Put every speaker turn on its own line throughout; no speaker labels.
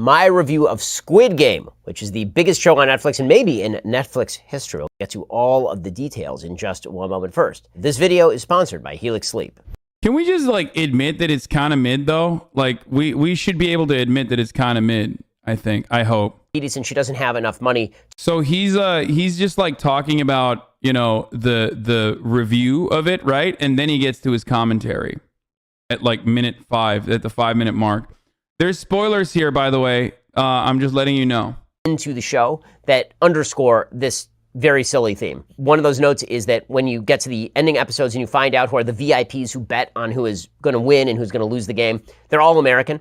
my review of Squid Game, which is the biggest show on Netflix and maybe in Netflix history. We'll get to all of the details in just one moment. First, this video is sponsored by Helix Sleep.
Can we just admit that it's kind of mid though? We should be able to admit that it's kind of mid. I hope.
And she doesn't have enough money.
So he's just talking about, the review of it, right? And then he gets to his commentary at minute 5, at the 5-minute mark. There's spoilers here, by the way. I'm just letting you know.
Into the show that underscore this very silly theme. One of those notes is that when you get to the ending episodes and you find out who are the VIPs who bet on who is going to win and who's going to lose the game, they're all American.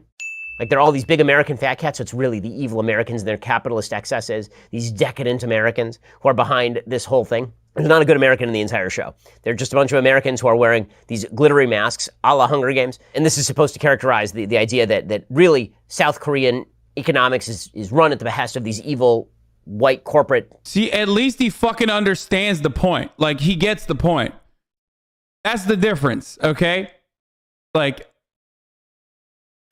They're all these big American fat cats, so it's really the evil Americans and their capitalist excesses, these decadent Americans who are behind this whole thing. There's not a good American in the entire show. They're just a bunch of Americans who are wearing these glittery masks, a la Hunger Games. And this is supposed to characterize the idea that really South Korean economics is run at the behest of these evil white corporate.
See, at least he fucking understands the point. He gets the point. That's the difference, okay?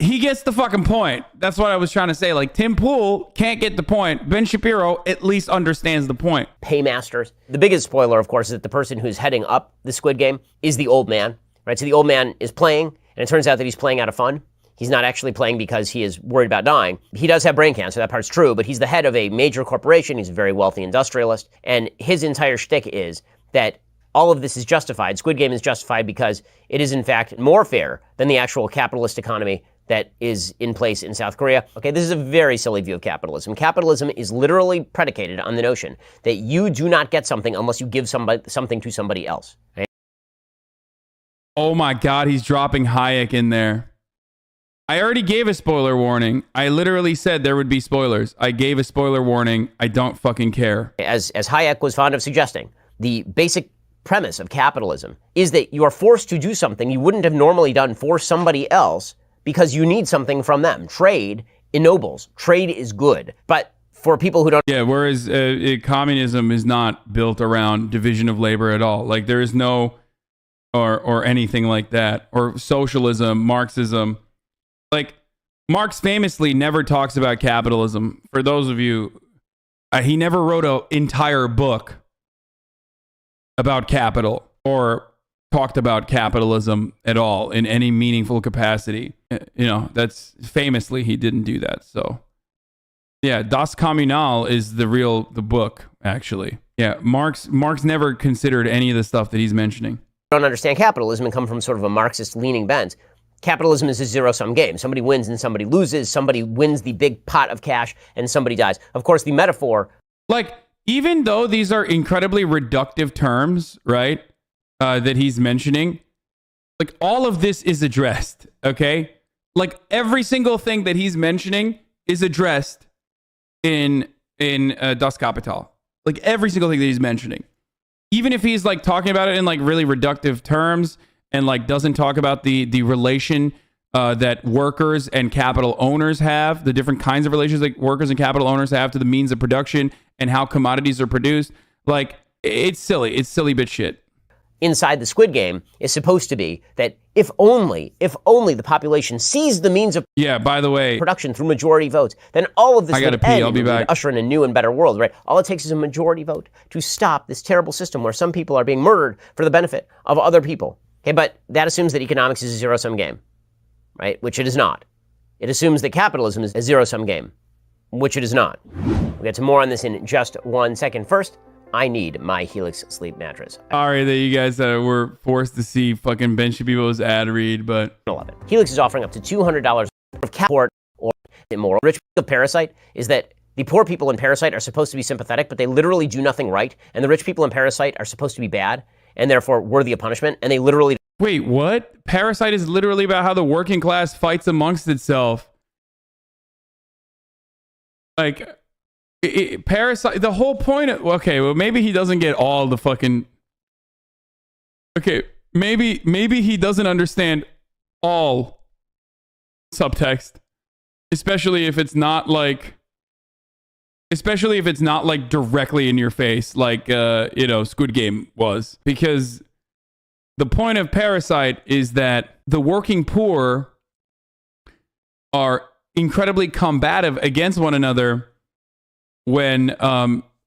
He gets the fucking point. That's what I was trying to say. Tim Pool can't get the point. Ben Shapiro at least understands the point.
Paymasters. The biggest spoiler, of course, is that the person who's heading up the Squid Game is the old man, right? So the old man is playing, and it turns out that he's playing out of fun. He's not actually playing because he is worried about dying. He does have brain cancer, that part's true, but he's the head of a major corporation. He's a very wealthy industrialist, and his entire shtick is that all of this is justified. Squid Game is justified because it is, in fact, more fair than the actual capitalist economy that is in place in South Korea. Okay, this is a very silly view of capitalism. Capitalism is literally predicated on the notion that you do not get something unless you give something to somebody else. Right?
Oh my God, he's dropping Hayek in there. I already gave a spoiler warning. I literally said there would be spoilers. I gave a spoiler warning. I don't fucking care.
As Hayek was fond of suggesting, the basic premise of capitalism is that you are forced to do something you wouldn't have normally done for somebody else because you need something from them. Trade ennobles. Trade is good. But for people who don't...
Yeah, whereas communism is not built around division of labor at all. There is no... Or anything like that. Or socialism, Marxism. Marx famously never talks about capitalism. For those of you... he never wrote an entire book about capital. Or talked about capitalism at all in any meaningful capacity. That's famously he didn't do that. So yeah, Das Kapital is the book, actually. Yeah, Marx never considered any of the stuff that he's mentioning.
Don't understand capitalism and come from sort of a Marxist leaning bent. Capitalism is a zero-sum game. Somebody wins and somebody loses. Somebody wins the big pot of cash and somebody dies. Of course, the metaphor...
even though these are incredibly reductive terms, right? That he's mentioning, all of this is addressed, okay? Every single thing that he's mentioning is addressed in Das Kapital. Every single thing that he's mentioning. Even if he's talking about it in really reductive terms and doesn't talk about the relation that workers and capital owners have, the different kinds of relations workers and capital owners have to the means of production and how commodities are produced. It's silly. It's silly bitch shit.
Inside the Squid Game is supposed to be that if only the population sees the means of
by the way,
production through majority votes, then all of this would end.
I'll be back.
Usher in a new and better world, right? All it takes is a majority vote to stop this terrible system where some people are being murdered for the benefit of other people. Okay, but that assumes that economics is a zero-sum game, right? Which it is not. It assumes that capitalism is a zero-sum game, which it is not. We'll get to more on this in just 1 second. First, I need my Helix sleep mattress.
Sorry that you guys were forced to see fucking Ben Shapiro's ad read, but...
I love it. Helix is offering up to $200 of support or immoral. Rich people of Parasite is that the poor people in Parasite are supposed to be sympathetic, but they literally do nothing right. And the rich people in Parasite are supposed to be bad and therefore worthy of punishment. And they literally...
Wait, what? Parasite is literally about how the working class fights amongst itself. Parasite, the whole point of, okay, well, maybe he doesn't get all the fucking, okay, maybe he doesn't understand all subtext, especially if it's not directly in your face, Squid Game was, because the point of Parasite is that the working poor are incredibly combative against one another when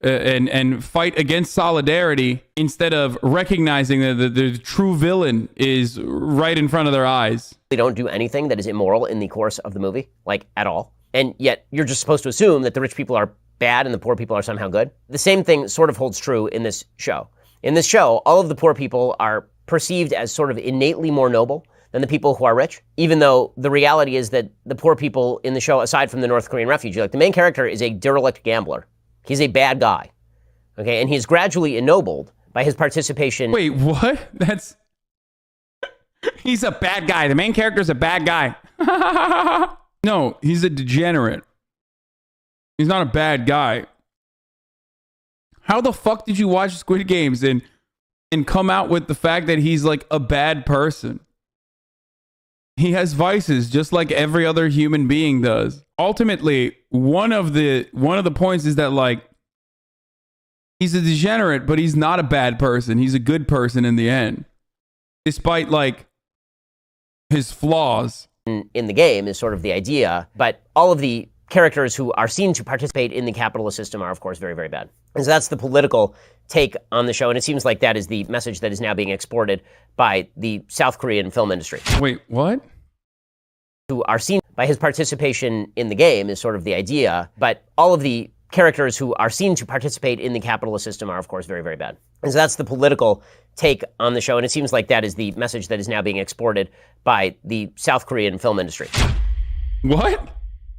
and fight against solidarity instead of recognizing that the true villain is right in front of their eyes.
They don't do anything that is immoral in the course of the movie, like at all. And yet you're just supposed to assume that the rich people are bad and the poor people are somehow good. The same thing sort of holds true in this show. In this show, all of the poor people are perceived as sort of innately more noble than the people who are rich, even though the reality is that the poor people in the show, aside from the North Korean refugee, like the main character is a derelict gambler. He's a bad guy, okay? And he's gradually ennobled by his participation.
Wait, what? He's a bad guy. The main character's a bad guy. No, he's a degenerate. He's not a bad guy. How the fuck did you watch Squid Games and come out with the fact that he's like a bad person? He has vices just like every other human being does. Ultimately, one of the points is that like he's a degenerate, but he's not a bad person. He's a good person in the end, despite like his flaws.
In the game is sort of the idea, but all of the characters who are seen to participate in the capitalist system are, of course, very, very bad. And so that's the political take on the show, and it seems like that is the message that is now being exported by the South Korean film industry.
Wait, what?
Who are seen by his participation in the game is sort of the idea, but all of the characters who are seen to participate in the capitalist system are, of course, very, very bad. And so that's the political take on the show, and it seems like that is the message that is now being exported by the South Korean film industry.
What?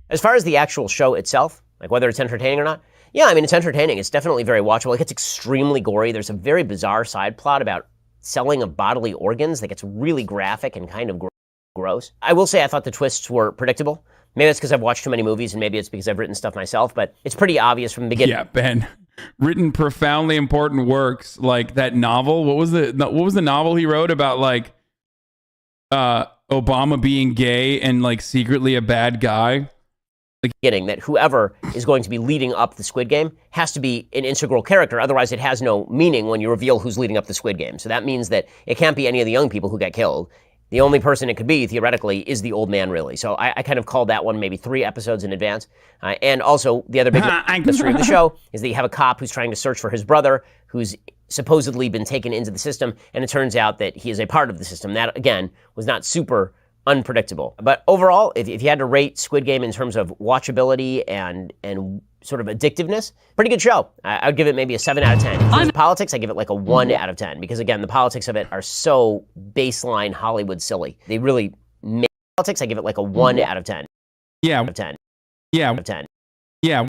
As far as the actual show itself, like whether it's entertaining or not, yeah, I mean, it's entertaining. It's definitely very watchable. It gets extremely gory. There's a very bizarre side plot about selling of bodily organs that gets really graphic and kind of gross. I will say I thought the twists were predictable. Maybe that's because I've watched too many movies, and maybe it's because I've written stuff myself, but it's pretty obvious from the beginning.
Yeah, Ben. Written profoundly important works like that novel. What was the novel he wrote about like Obama being gay and like secretly a bad guy?
Beginning that whoever is going to be leading up the Squid Game has to be an integral character. Otherwise, it has no meaning when you reveal who's leading up the Squid Game. So that means that it can't be any of the young people who get killed. The only person it could be, theoretically, is the old man, really. So I kind of called that one maybe 3 episodes in advance. And also, the other big mystery of the show is that you have a cop who's trying to search for his brother, who's supposedly been taken into the system, and it turns out that he is a part of the system. That, again, was not super unpredictable. But overall, if you had to rate Squid Game in terms of watchability and sort of addictiveness, pretty good show. I would give it maybe a 7 out of 10. In terms of politics, I give it like a 1 out of 10 because, again, the politics of it are so baseline Hollywood silly. They really make politics. I give it like a 1 out of 10.
Yeah.
Out of 10.
Yeah.
Out of 10.
Yeah.